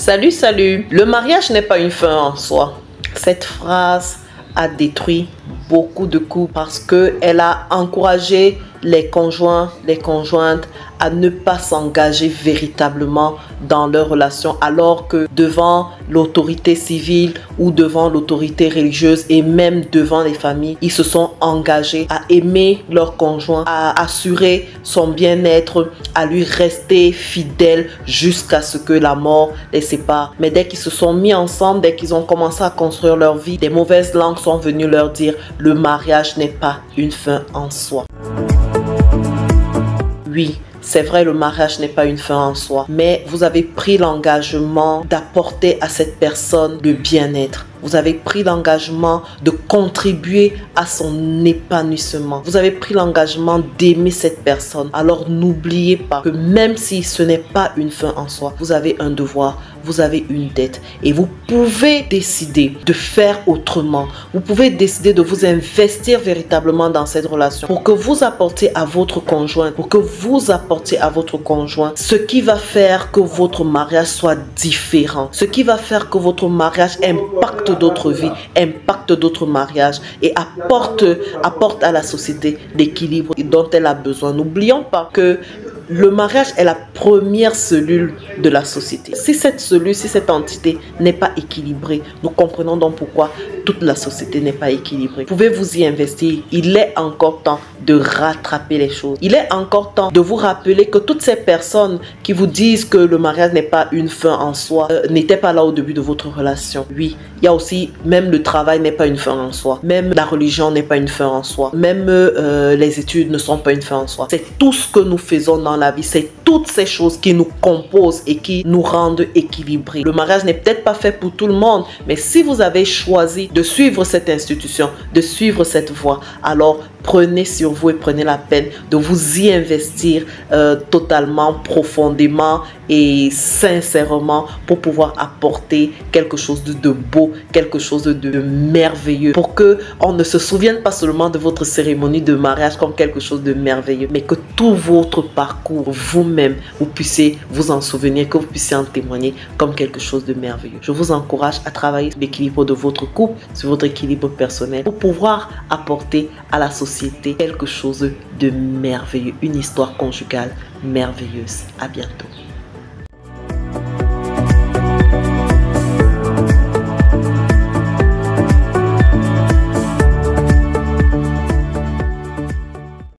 Salut, salut. Le mariage n'est pas une fin en soi. Cette phrase a détruit beaucoup de couples parce qu'elle a encouragé les conjoints, les conjointes à ne pas s'engager véritablement dans leur relation, alors que devant l'autorité civile ou devant l'autorité religieuse et même devant les familles, ils se sont engagés à aimer leur conjoint, à assurer son bien-être, à lui rester fidèles jusqu'à ce que la mort les sépare. Mais dès qu'ils se sont mis ensemble, dès qu'ils ont commencé à construire leur vie, des mauvaises langues sont venues leur dire le mariage n'est pas une fin en soi. Oui, c'est vrai, le mariage n'est pas une fin en soi, mais vous avez pris l'engagement d'apporter à cette personne le bien-être. Vous avez pris l'engagement de contribuer à son épanouissement. Vous avez pris l'engagement d'aimer cette personne. Alors n'oubliez pas que même si ce n'est pas une fin en soi, vous avez un devoir, vous avez une dette. Et vous pouvez décider de faire autrement. Vous pouvez décider de vous investir véritablement dans cette relation pour que vous apportiez à votre conjoint, ce qui va faire que votre mariage soit différent, ce qui va faire que votre mariage impacte d'autres vies, impacte d'autres mariages et apporte à la société l'équilibre dont elle a besoin. N'oublions pas que le mariage est la première cellule de la société. Si cette cellule, si cette entité n'est pas équilibrée, nous comprenons donc pourquoi toute la société n'est pas équilibrée. Vous pouvez vous y investir. Il est encore temps de rattraper les choses. Il est encore temps de vous rappeler que toutes ces personnes qui vous disent que le mariage n'est pas une fin en soi n'étaient pas là au début de votre relation. Oui, il y a aussi, même le travail n'est pas une fin en soi. Même la religion n'est pas une fin en soi. Même les études ne sont pas une fin en soi. C'est tout ce que nous faisons dans la vie. C'est toutes ces choses qui nous composent et qui nous rendent équilibrés. Le mariage n'est peut-être pas fait pour tout le monde, mais si vous avez choisi de suivre cette institution, de suivre cette voie, alors prenez sur vous et prenez la peine de vous y investir totalement, profondément et sincèrement pour pouvoir apporter quelque chose de beau, quelque chose de merveilleux, pour que on ne se souvienne pas seulement de votre cérémonie de mariage comme quelque chose de merveilleux, mais que tout votre parcours, vous-même, vous puissiez vous en souvenir, que vous puissiez en témoigner comme quelque chose de merveilleux. Je vous encourage à travailler sur l'équilibre de votre couple, sur votre équilibre personnel, pour pouvoir apporter à la société quelque chose de merveilleux, une histoire conjugale merveilleuse. À bientôt.